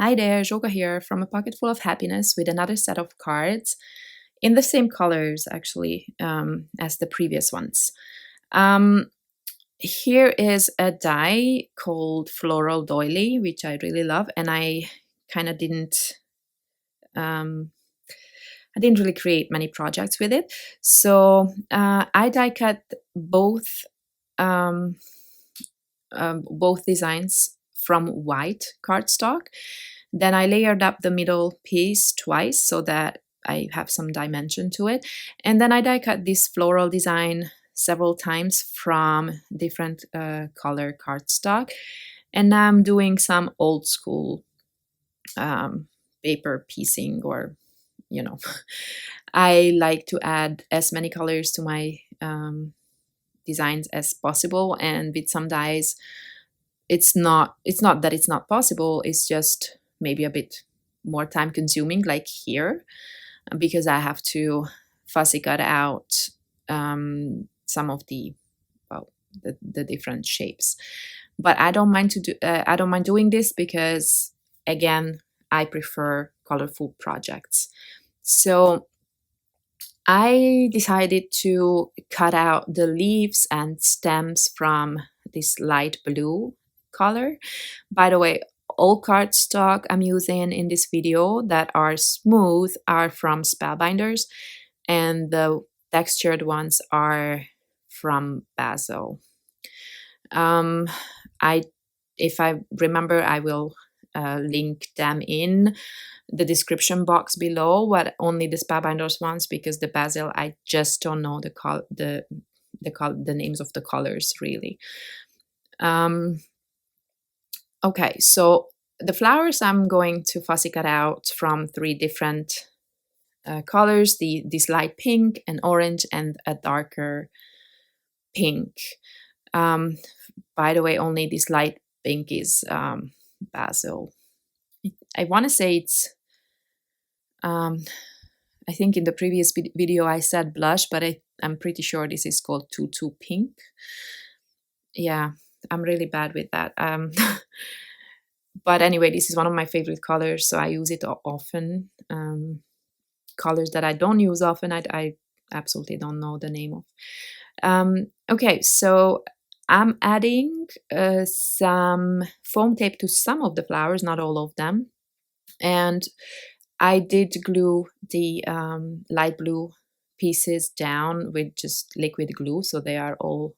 Hi there, Joga here from A Pocket Full of Happiness with another set of cards in the same colors actually as the previous ones. Um, Here is a die called Floral Doily, which I really love, and I kind of um, I didn't really create many projects with it. So I die cut um, both designs from white cardstock. Then I layered up the middle piece twice so that I have some dimension to it. And then I die cut this floral design several times from different color cardstock. And now I'm doing some old school paper piecing, or, you know, I like to add as many colors to my designs as possible. And with some dies, it's not that it's not possible, it's just maybe a bit more time consuming, like here, because I have to fussy cut out some of the, well, the different shapes. But I don't mind I don't mind doing this because, again, I prefer colorful projects. So I decided to cut out the leaves and stems from this light blue color. By the way, all cardstock I'm using in this video that are smooth are from Spellbinders, and the textured ones are from Basil. Um, I, if I remember, I will link them in the description box below, but only the Spellbinders ones, because the Basil I just don't know the names of the colors really. Okay, so the flowers I'm going to fussy cut out from three different colors: this light pink, an orange, and a darker pink. By the way, only this light pink is Basil. I want to say it's I think in the previous video I said blush, but I'm pretty sure this is called Tutu Pink. Yeah, I'm really bad with that. But anyway, this is one of my favorite colors, so I use it often. Colors that I don't use often, I absolutely don't know the name of. Okay, so I'm adding some foam tape to some of the flowers, not all of them. And I did glue the light blue pieces down with just liquid glue, so they are all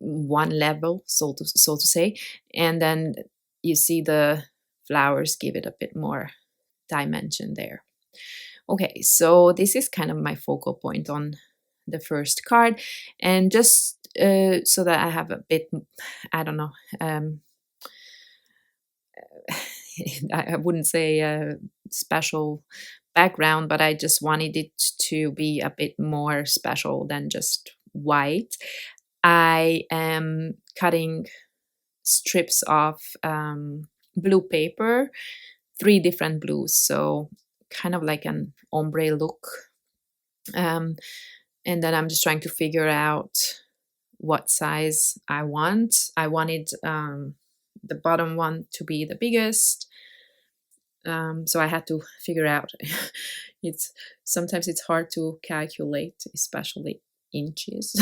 one level, so to say. And then you see the flowers give it a bit more dimension there. Okay, so this is kind of my focal point on the first card, and just so that I have a bit, I don't know, I wouldn't say a special background, but I just wanted it to be a bit more special than just white. I am cutting strips of blue paper, 3 different blues, so kind of like an ombre look. And then I'm just trying to figure out what size I want. I wanted the bottom one to be the biggest. So I had to figure out. Sometimes it's hard to calculate, especially inches.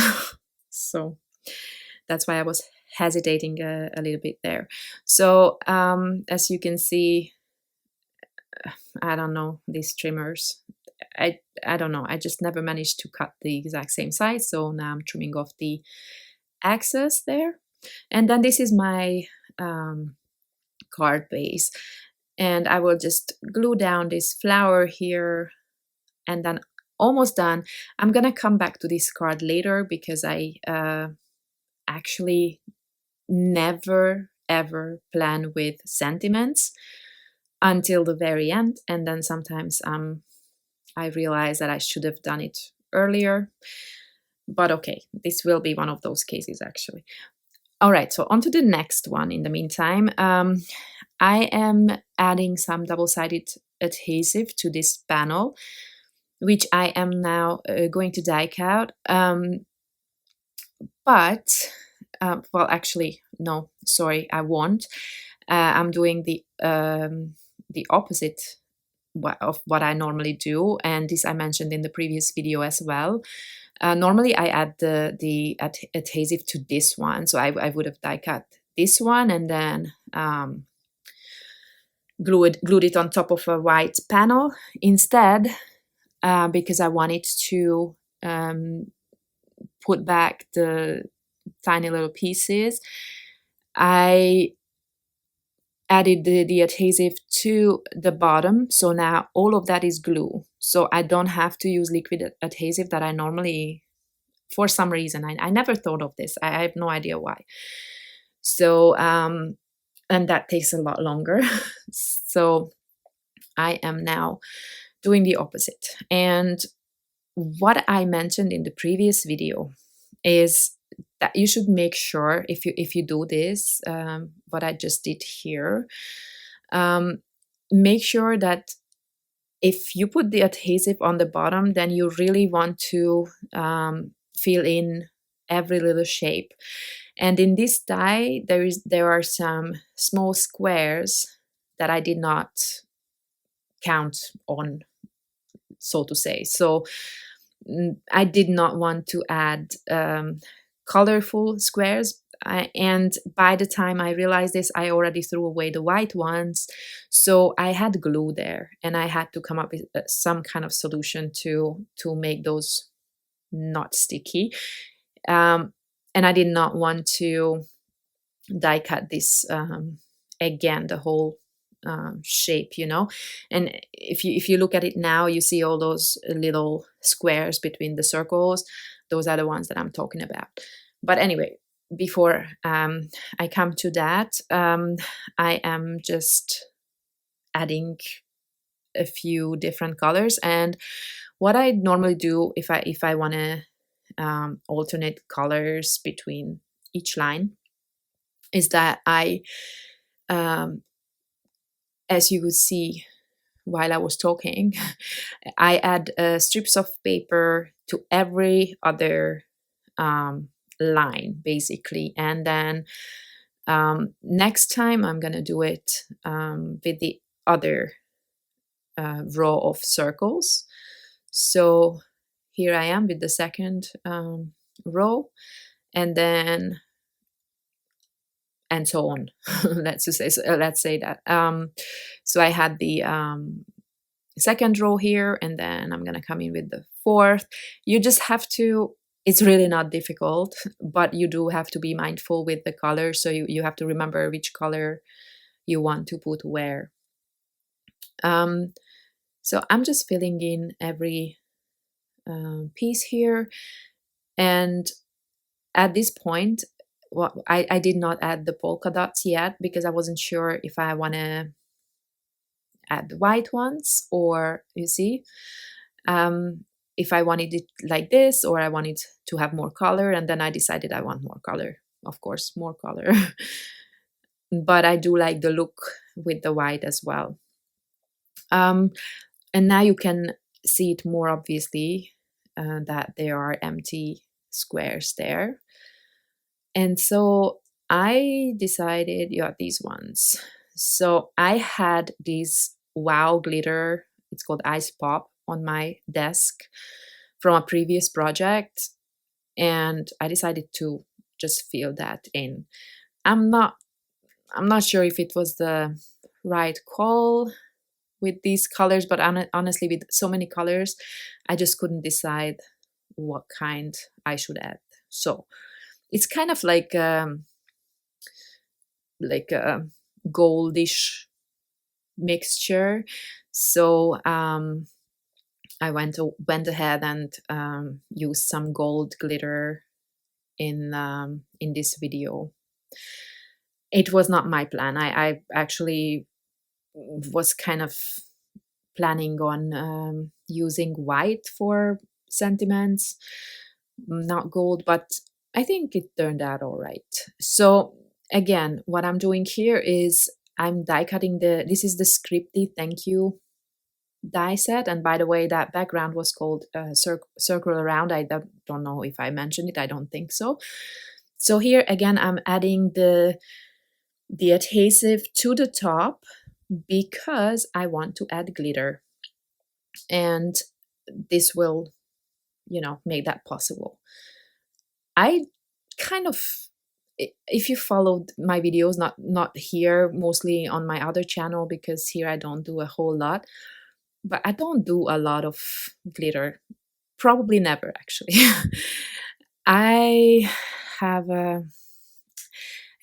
So that's why I was hesitating a little bit there. So as you can see, I don't know, these trimmers, I don't know, I just never managed to cut the exact same size, so now I'm trimming off the excess there. And then this is my card base, and I will just glue down this flower here, and then almost done. I'm gonna come back to this card later because I actually never ever plan with sentiments until the very end, and then sometimes I realize that I should have done it earlier. But okay, this will be one of those cases actually. All right, so on to the next one. In the meantime, I am adding some double-sided adhesive to this panel, which I am now going to die cut. But, well, actually, no, sorry, I won't. I'm doing the opposite of what I normally do, and this I mentioned in the previous video as well. Normally I add the adhesive to this one, so I would have die cut this one and then glued it on top of a white panel. Instead, because I wanted to put back the tiny little pieces, I added the adhesive to the bottom, so now all of that is glue, so I don't have to use liquid adhesive that I normally, for some reason, I never thought of this. I have no idea why. So and that takes a lot longer. So I am now doing the opposite. And what I mentioned in the previous video is that you should make sure, if you do this, what I just did here, make sure that if you put the adhesive on the bottom, then you really want to fill in every little shape. And in this die, there are some small squares that I did not count on, so to say. So I did not want to add colorful squares. And by the time I realized this, I already threw away the white ones. So I had glue there, and I had to come up with some kind of solution to make those not sticky. And I did not want to die cut this again, the whole shape, you know. And if you look at it now, you see all those little squares between the circles. Those are the ones that I'm talking about. But anyway, before I come to that, I am just adding a few different colors. And what I normally do if I want to alternate colors between each line is that I as you could see while I was talking, I add strips of paper to every other line, basically. And then next time I'm going to do it with the other row of circles. So here I am with the second row, and then and so on. let's say that. So I had the second row here, and then I'm gonna come in with the fourth. You just have to, it's really not difficult, but you do have to be mindful with the color. So you have to remember which color you want to put where. So I'm just filling in every piece here. And at this point, well, I did not add the polka dots yet because I wasn't sure if I want to add the white ones, or you see, if I wanted it like this or I wanted to have more color. And then I decided I want more color, of course, more color. But I do like the look with the white as well. And now you can see it more obviously that there are empty squares there. And so I decided, yeah, these ones. So I had this wow glitter, it's called Ice Pop, on my desk from a previous project. And I decided to just fill that in. I'm not sure if it was the right call with these colors, but honestly, with so many colors, I just couldn't decide what kind I should add. So it's kind of like a goldish mixture. So I went ahead and used some gold glitter in this video. It was not my plan. I actually was kind of planning on using white for sentiments, not gold, but I think it turned out all right. So again, what I'm doing here is I'm die cutting this is the Scripty Thank You die set. And by the way, that background was called Circle Around. I don't know if I mentioned it. I don't think so. So here again, I'm adding the the adhesive to the top because I want to add glitter, and this will, make that possible. I kind of, if you followed my videos, not here, mostly on my other channel, because here I don't do a whole lot, but I don't do a lot of glitter. Probably never, actually. I have a,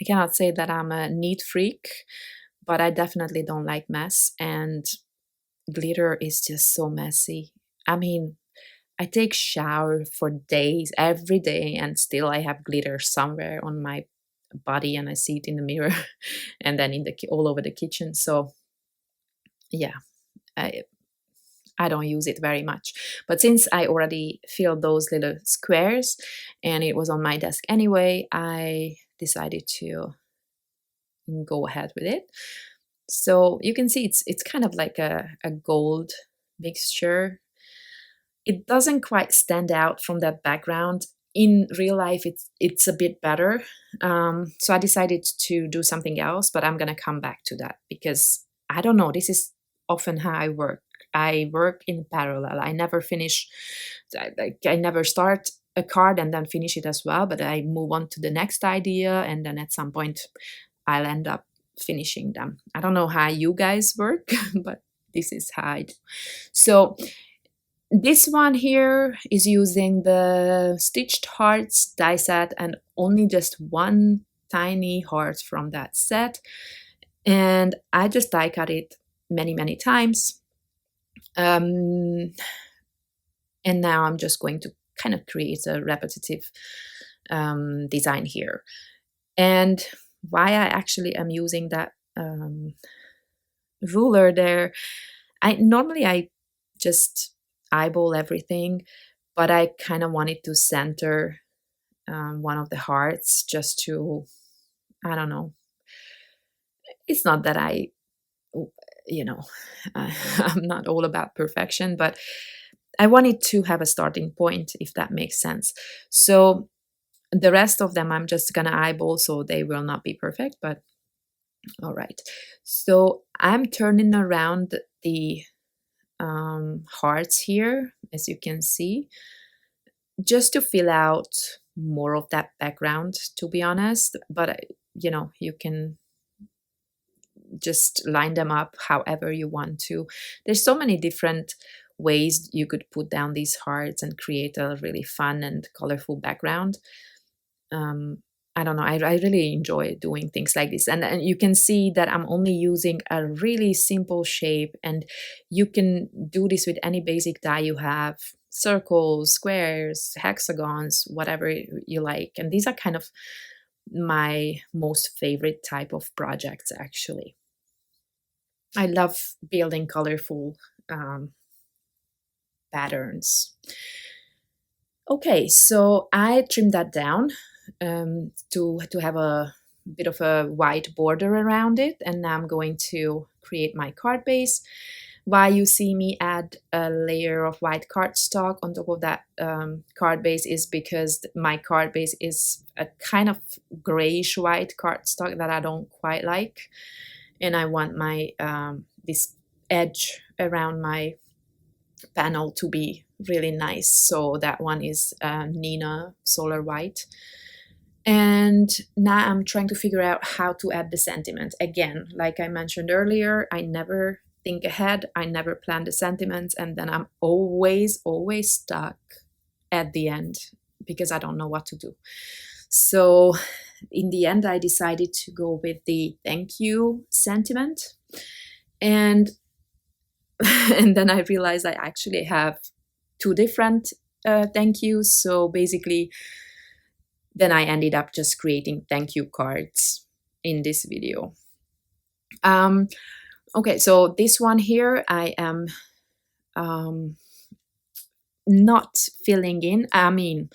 I cannot say that I'm a neat freak, but I definitely don't like mess, and glitter is just so messy. I mean, I take shower for days, every day, and still I have glitter somewhere on my body, and I see it in the mirror and then in the all over the kitchen. So yeah, I I don't use it very much. But since I already filled those little squares and it was on my desk anyway, I decided to go ahead with it. So you can see it's kind of like a gold mixture. It doesn't quite stand out from that background. In real life, it's a bit better. So I decided to do something else, but I'm gonna come back to that because I don't know. This is often how I work. I work in parallel. I never finish. I never start a card and then finish it as well. But I move on to the next idea, and then at some point, I'll end up finishing them. I don't know how you guys work, but this is how I do. So this one here is using the Stitched Hearts die set and only just one tiny heart from that set. And I just die cut it many, many times. And now I'm just going to kind of create a repetitive design here. And why I actually am using that ruler there, I just eyeball everything, but I kind of wanted to center one of the hearts just to, I don't know. It's not that I'm not all about perfection, but I wanted to have a starting point, if that makes sense. So the rest of them I'm just gonna eyeball, so they will not be perfect, but all right. So I'm turning around the hearts here, as you can see, just to fill out more of that background, to be honest. But you can just line them up however you want to. There's so many different ways you could put down these hearts and create a really fun and colorful background. I don't know, I really enjoy doing things like this, and you can see that I'm only using a really simple shape, and you can do this with any basic die you have: circles, squares, hexagons, whatever you like. And these are kind of my most favorite type of projects, actually. I love building colorful patterns. Okay, so I trimmed that down to have a bit of a white border around it, and now I'm going to create my card base. Why you see me add a layer of white cardstock on top of that card base is because my card base is a kind of grayish white cardstock that I don't quite like, and I want my this edge around my panel to be really nice. So that one is Nina Solar White. And now I'm trying to figure out how to add the sentiment. Again, like I mentioned earlier, I never think ahead, I never plan the sentiments, and then I'm always stuck at the end because I don't know what to do. So in the end, I decided to go with the thank you sentiment. And and then I realized I actually have two different thank yous. So basically, then I ended up just creating thank you cards in this video. Okay, so this one here, I am not filling in. I mean,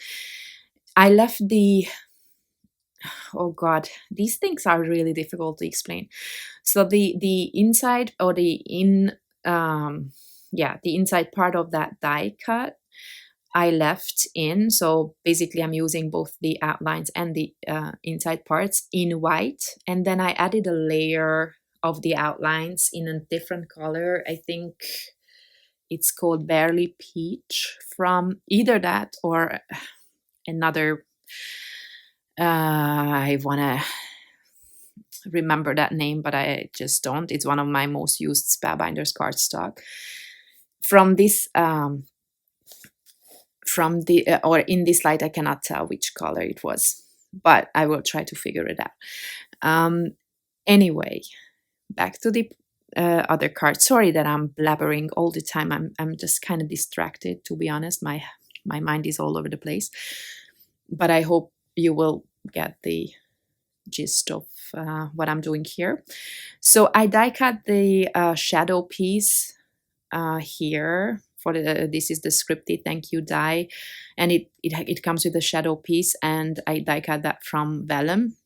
I left the, oh God, these things are really difficult to explain. So the inside, or the inside part of that die cut, I left in. So basically I'm using both the outlines and the inside parts in white. And then I added a layer of the outlines in a different color. I think it's called Barely Peach, from either that or another. I want to remember that name, but I just don't. It's one of my most used Spellbinders cardstock. From the or in this light I cannot tell which color it was, but I will try to figure it out. Anyway, back to the other card. Sorry that I'm blabbering all the time. I'm just kind of distracted, to be honest. My mind is all over the place, but I hope you will get the gist of what I'm doing here. So I die cut the shadow piece here. For this is the scripty thank you die, and it comes with a shadow piece, and I die cut that from vellum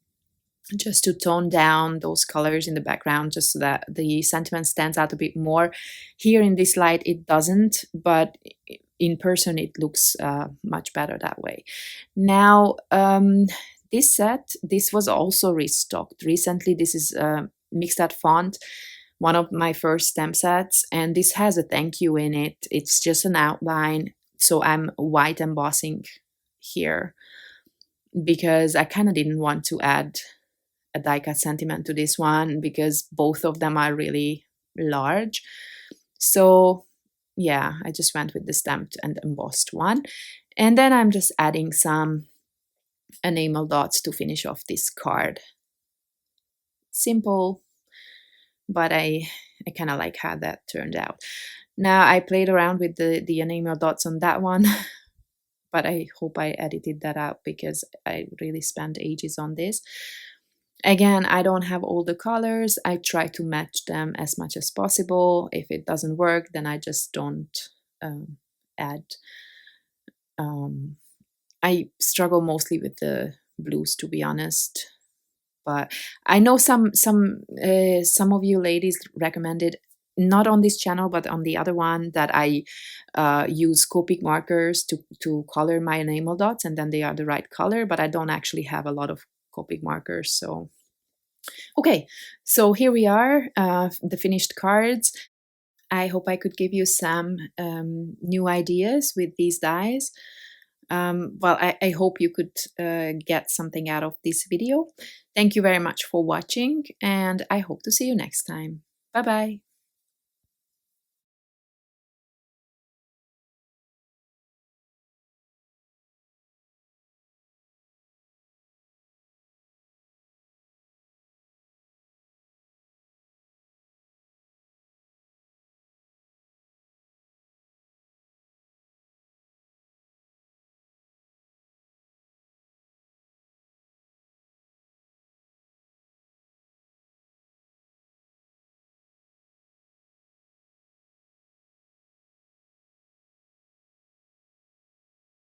just to tone down those colors in the background, just so that the sentiment stands out a bit more. Here in this light it doesn't, but in person it looks much better that way. Now this set, this was also restocked recently. This is mixed at font, one of my first stamp sets, and this has a thank you in it. It's just an outline, so I'm white embossing here because I kind of didn't want to add a die cut sentiment to this one because both of them are really large. So yeah, I just went with the stamped and embossed one, and then I'm just adding some enamel dots to finish off this card. Simple, but I kind of like how that turned out. Now I played around with the enamel dots on that one, but I hope I edited that out because I really spent ages on this. Again, I don't have all the colors. I try to match them as much as possible. If it doesn't work, then I just don't add. I struggle mostly with the blues, to be honest. But I know some of you ladies recommended, not on this channel but on the other one, that I use Copic markers to color my enamel dots, and then they are the right color. But I don't actually have a lot of Copic markers. So okay, so here we are, the finished cards. I hope I could give you some new ideas with these dies. Well, I hope you could get something out of this video. Thank you very much for watching, and I hope to see you next time. Bye bye.